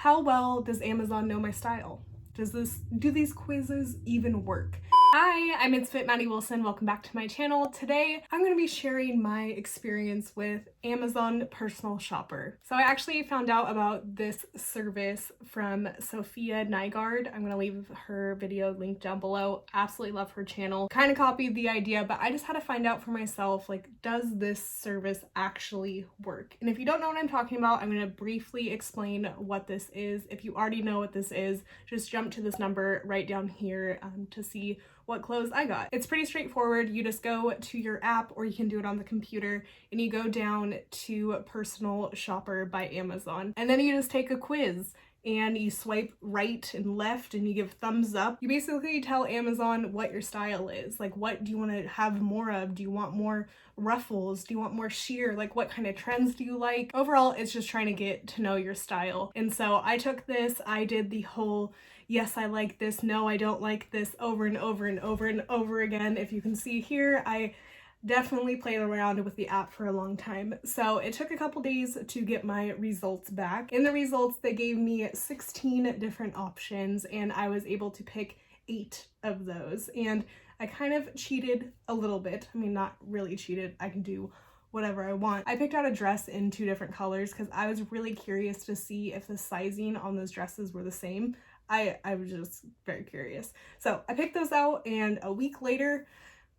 How well does Amazon know my style? Do these quizzes even work? Hi, I'm It's Fit Maddie Wilson. Welcome back to my channel. Today, I'm going to be sharing my experience with Amazon Personal Shopper. So I actually found out about this service from Safiya Nygaard. I'm going to leave her video linked down below. Absolutely love her channel. Kind of copied the idea, but I just had to find out for myself, like, does this service actually work? And if you don't know what I'm talking about, I'm going to briefly explain what this is. If you already know what this is, just jump to this number right down here to see what clothes I got. It's pretty straightforward. You just go to your app, or you can do it on the computer, and you go down to Personal Shopper by Amazon, and then you just take a quiz and you swipe right and left and you give thumbs up. You basically tell Amazon what your style is. Like, what do you want to have more of? Do you want more ruffles? Do you want more sheer? Like, what kind of trends do you like? Overall, it's just trying to get to know your style. And so I took this, I did the whole yes, I like this, no, I don't like this over and over and over and over again. If you can see here, I definitely played around with the app for a long time. So it took a couple days to get my results back. In the results, they gave me 16 different options, and I was able to pick 8 of those. And I kind of cheated a little bit. I mean, not really cheated. I can do whatever I want. I picked out a dress in 2 different colors because I was really curious to see if the sizing on those dresses were the same. I was just very curious. So I picked those out, and a week later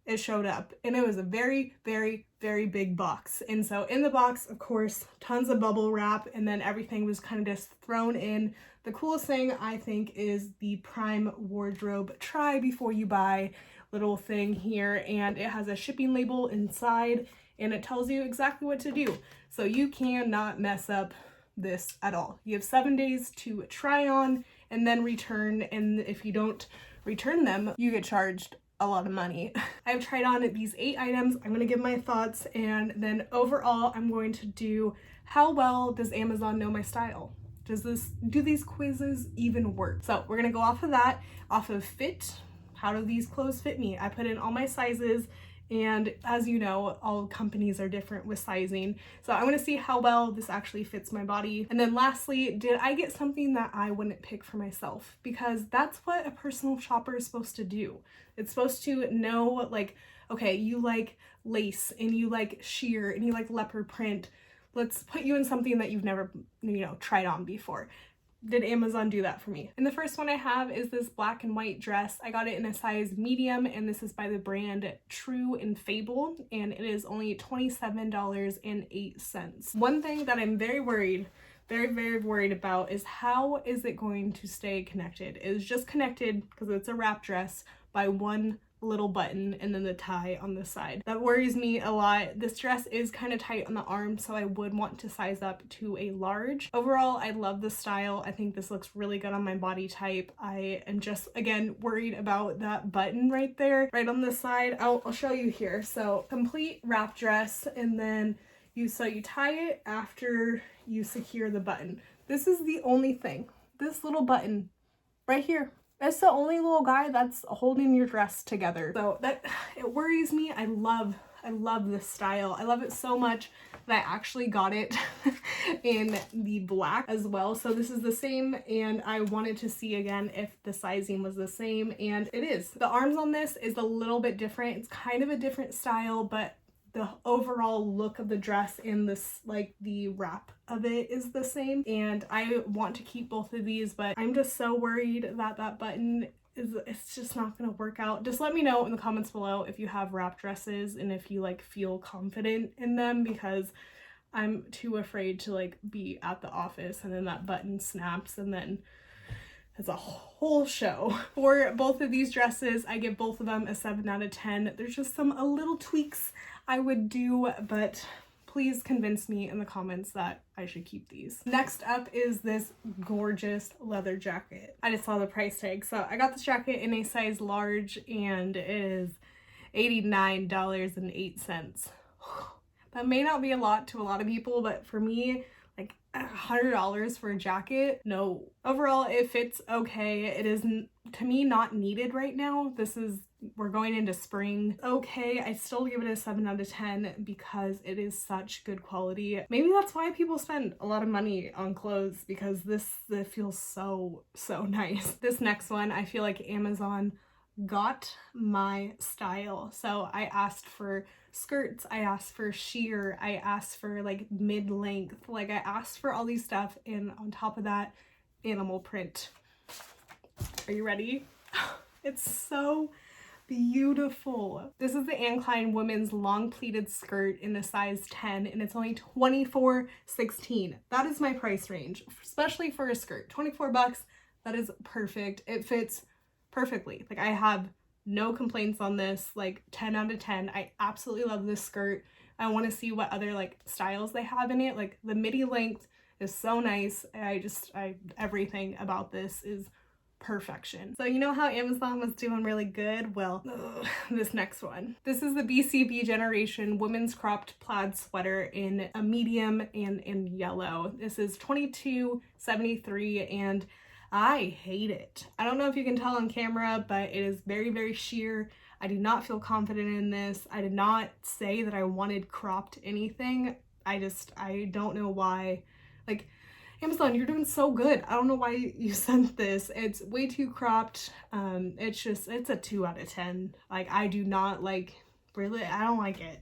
it showed up, and it was a very, very, very big box. And so in the box, of course, tons of bubble wrap, and then everything was kind of just thrown in. The coolest thing, I think, is the Prime Wardrobe Try Before You Buy little thing here, and it has a shipping label inside, and it tells you exactly what to do. So you cannot mess up this at all. You have 7 days to try on and then return, and if you don't return them, you get charged a lot of money. I've tried on these 8 items. I'm gonna give my thoughts, and then overall I'm going to do how well does Amazon know my style? Do these quizzes even work? So we're gonna go off of that, off of fit. How do these clothes fit me? I put in all my sizes, and as you know, all companies are different with sizing. So I want to see how well this actually fits my body. And then lastly, did I get something that I wouldn't pick for myself? Because that's what a personal shopper is supposed to do. It's supposed to know, like, okay, you like lace and you like sheer and you like leopard print. Let's put you in something that you've never, tried on before. Did Amazon do that for me? And the first one I have is this black and white dress. I got it in a size medium, and this is by the brand True and Fable, and it is only $27.08. One thing that I'm very worried about is how is it going to stay connected? It's just connected because it's a wrap dress by one little button and then the tie on the side. That worries me a lot. This dress is kind of tight on the arm, so I would want to size up to a large. Overall, I love the style. I think this looks really good on my body type. I am just, again, worried about that button right there, right on the side. I'll show you here. So complete wrap dress, and then you tie it after you secure the button. This is the only thing. This little button right here. That's the only little guy that's holding your dress together. So it worries me. I love this style. I love it so much that I actually got it in the black as well. So this is the same, and I wanted to see again if the sizing was the same, and it is. The arms on this is a little bit different. It's kind of a different style, but the overall look of the dress and this, like, the wrap of it is the same, and I want to keep both of these, but I'm just so worried that that button it's just not gonna work out. Just let me know in the comments below if you have wrap dresses and if you, like, feel confident in them, because I'm too afraid to, like, be at the office and then that button snaps and then it's a whole show. For both of these dresses, I give both of them a 7 out of 10. There's just some little tweaks I would do, but please convince me in the comments that I should keep these. Next up is this gorgeous leather jacket. I just saw the price tag. So I got this jacket in a size large, and it is $89.08. That may not be a lot to a lot of people, but for me, like, $100 for a jacket? No. Overall, it fits okay. It is, to me, not needed right now. We're going into spring. Okay, I still give it a 7 out of 10 because it is such good quality. Maybe that's why people spend a lot of money on clothes, because it feels so nice. This next one, I feel like Amazon got my style. So I asked for skirts, I asked for sheer, I asked for like mid-length, like I asked for all these stuff, and on top of that, animal print. Are you ready? It's so beautiful. This is the Klein women's long pleated skirt in a size 10, and it's only $24.16. That is my price range, especially for a skirt. 24 bucks, that is perfect. It fits perfectly. Like, I have no complaints on this. Like, 10 out of 10. I absolutely love this skirt. I want to see what other like styles they have in it. Like, the midi length is so nice. Everything about this is perfection. So you know how Amazon was doing really good? Well, this next one. This is the BCBGeneration women's cropped plaid sweater in a medium and in yellow. This is $22.73, and I hate it. I don't know if you can tell on camera, but it is very sheer. I do not feel confident in this. I did not say that I wanted cropped anything. I don't know why. Like, Amazon, you're doing so good. I don't know why you sent this. It's way too cropped. It's a 2 out of 10. Like, I do not like, really, I don't like it.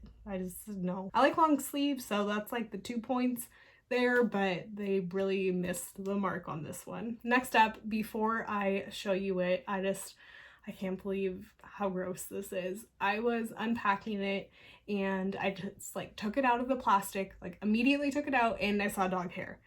No. I like long sleeves, so that's like the 2 points there, but they really missed the mark on this one. Next up, before I show you it, I can't believe how gross this is. I was unpacking it and I just like took it out of the plastic, like immediately took it out, and I saw dog hair.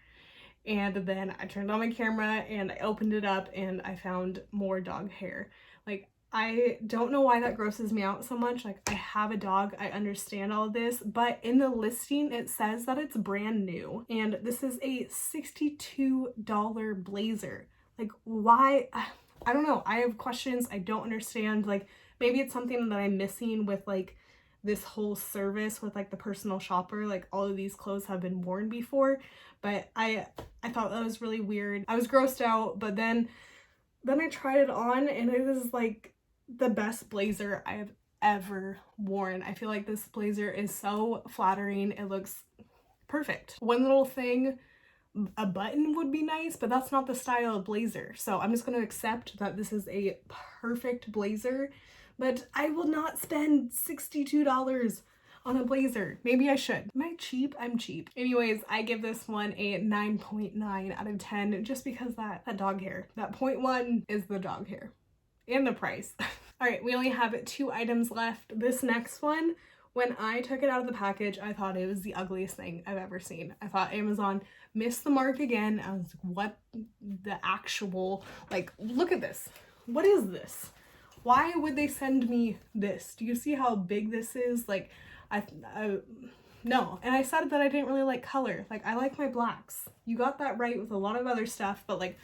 And then I turned on my camera and I opened it up and I found more dog hair. Like, I don't know why that grosses me out so much. Like, I have a dog, I understand all of this, but in the listing it says that it's brand new, and this is a $62 blazer. Like, why? I don't know. I have questions. I don't understand. Like, maybe it's something that I'm missing with like this whole service with like the personal shopper. Like, all of these clothes have been worn before, but I thought that was really weird. I was grossed out, but then I tried it on and it is like the best blazer I have ever worn. I feel like this blazer is so flattering. It looks perfect. One little thing, a button would be nice, but that's not the style of blazer. So I'm just going to accept that this is a perfect blazer, but I will not spend $62 on a blazer. Maybe I should. Am I cheap? I'm cheap. Anyways, I give this one a 9.9 out of 10 just because that dog hair. That 0.1 is the dog hair and the price. All right, we only have 2 items left. This next one, when I took it out of the package, I thought it was the ugliest thing I've ever seen. I thought Amazon missed the mark again. I was like, what the actual, like, look at this. What is this? Why would they send me this? Do you see how big this is? Like, no. And I said that I didn't really like color. Like, I like my blacks. You got that right with a lot of other stuff, but like,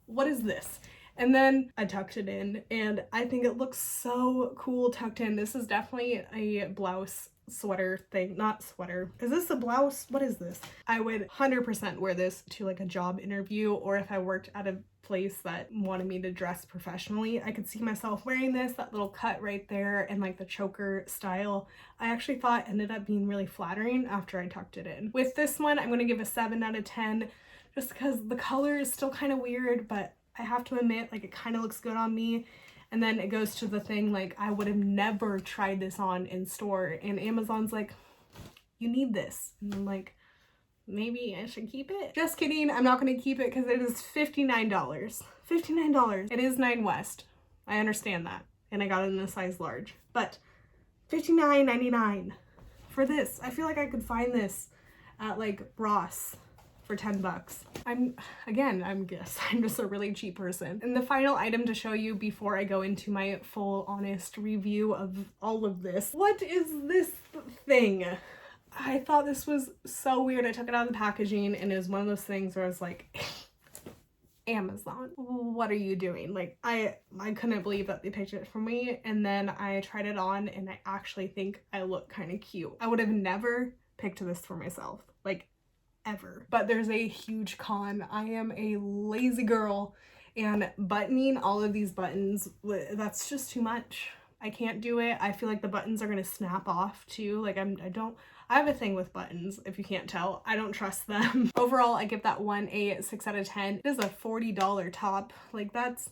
what is this? And then I tucked it in and I think it looks so cool tucked in. This is definitely a blouse sweater thing, not sweater. Is this a blouse? What is this? I would 100% wear this to like a job interview, or if I worked at a place that wanted me to dress professionally. I could see myself wearing this, that little cut right there, and like the choker style. I actually thought ended up being really flattering after I tucked it in. With this one, I'm going to give a 7 out of 10 just because the color is still kind of weird, but I have to admit, like, it kind of looks good on me. And then it goes to the thing, like, I would have never tried this on in store, and Amazon's like, you need this. And I'm like, maybe I should keep it. Just kidding, I'm not going to keep it because it is $59. $59. It is 9 West. I understand that. And I got it in a size large. But $59.99 for this. I feel like I could find this at like Ross for 10 bucks. I'm just a really cheap person. And the final item to show you before I go into my full honest review of all of this. What is this thing? I thought this was so weird. I took it out of the packaging and it was one of those things where I was like, Amazon, what are you doing? Like, I couldn't believe that they picked it for me. And then I tried it on and I actually think I look kind of cute. I would have never picked this for myself. Like, ever. But there's a huge con. I am a lazy girl, and buttoning all of these buttons, that's just too much. I can't do it. I feel like the buttons are gonna snap off too. Like I have a thing with buttons, if you can't tell. I don't trust them. Overall, I give that one a 6 out of 10. It is a $40 top. Like that's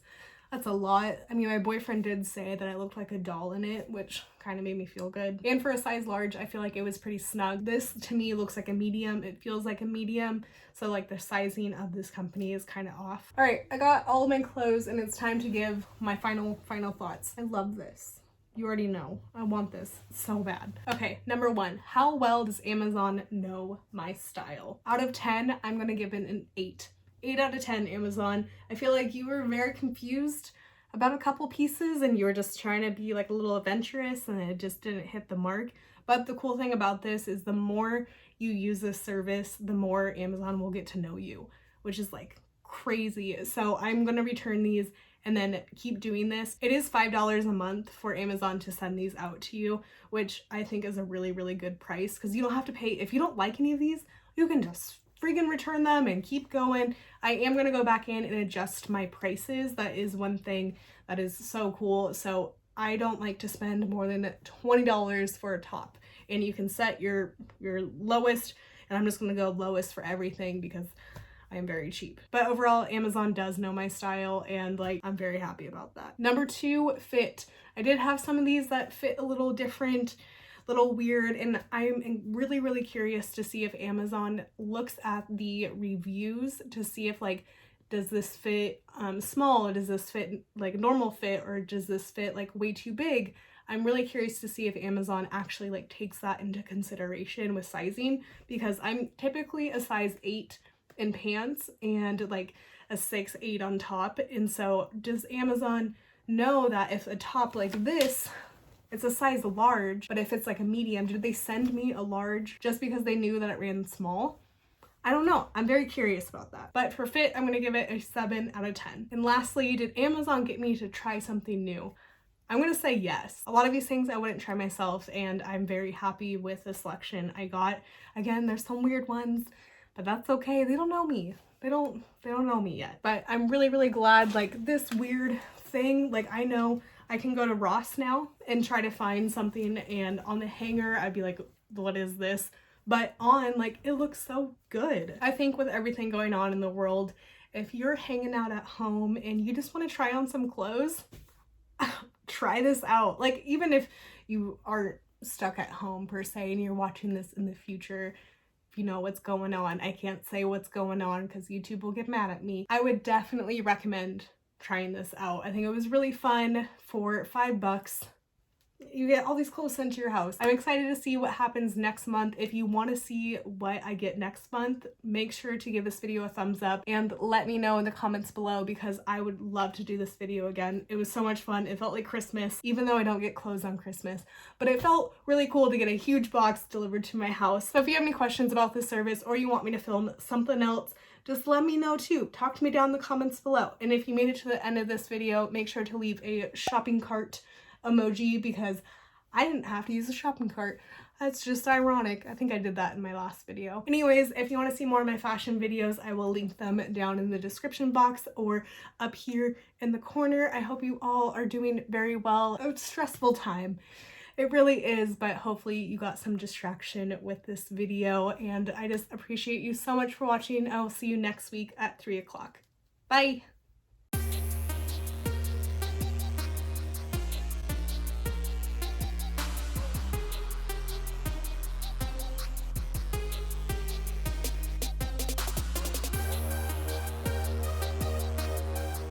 a lot. I mean, my boyfriend did say that I looked like a doll in it, which kind of made me feel good. And for a size large, I feel like it was pretty snug. This to me looks like a medium. It feels like a medium. So like the sizing of this company is kind of off. All right, I got all of my clothes and it's time to give my final thoughts. I love this. You already know. I want this so bad. Okay, number 1, how well does Amazon know my style? Out of 10, I'm gonna give it an 8. 8 out of 10, Amazon. I feel like you were very confused about a couple pieces and you were just trying to be like a little adventurous and it just didn't hit the mark. But the cool thing about this is the more you use this service, the more Amazon will get to know you, which is like crazy. So I'm gonna return these and then keep doing this. It is $5 a month for Amazon to send these out to you, which I think is a really, really good price because you don't have to pay. If you don't like any of these, you can just freaking return them and keep going. I am going to go back in and adjust my prices. That is one thing that is so cool. So I don't like to spend more than $20 for a top, and you can set your lowest, and I'm just going to go lowest for everything because I am very cheap. But overall, Amazon does know my style, and like I'm very happy about that. Number 2, fit. I did have some of these that fit a little different, little weird, and I'm really, really curious to see if Amazon looks at the reviews to see if like, does this fit small, or does this fit like normal fit, or does this fit like way too big? I'm really curious to see if Amazon actually like takes that into consideration with sizing, because I'm typically a size 8 in pants and like a 6'8" on top. And so does Amazon know that if a top like this, it's a size large, but if it's like a medium, did they send me a large just because they knew that it ran small? I don't know. I'm very curious about that. But for fit, I'm gonna give it a 7 out of 10. And lastly, did Amazon get me to try something new? I'm gonna say yes. A lot of these things I wouldn't try myself, and I'm very happy with the selection I got. Again, there's some weird ones, but that's okay. They don't know me. They don't know me yet. But I'm really, really glad, like this weird thing, like I know I can go to Ross now and try to find something, and on the hanger I'd be like, what is this? But on, like, it looks so good. I think with everything going on in the world, if you're hanging out at home and you just want to try on some clothes, try this out. Like, even if you aren't stuck at home per se and you're watching this in the future, if you know what's going on, I can't say what's going on because YouTube will get mad at me. I would definitely recommend trying this out. I think it was really fun. For $5, you get all these clothes sent to your house. I'm excited to see what happens next month. If you want to see what I get next month, make sure to give this video a thumbs up and let me know in the comments below, because I would love to do this video again. It was so much fun. It felt like Christmas, even though I don't get clothes on Christmas, but it felt really cool to get a huge box delivered to my house. So if you have any questions about this service or you want me to film something else, just let me know too. Talk to me down in the comments below. And if you made it to the end of this video, make sure to leave a shopping cart emoji, because I didn't have to use a shopping cart. That's just ironic. I think I did that in my last video. Anyways, if you want to see more of my fashion videos, I will link them down in the description box or up here in the corner. I hope you all are doing very well. It's a stressful time. It really is, but hopefully you got some distraction with this video, and I just appreciate you so much for watching. I will see you next week at 3 o'clock. Bye!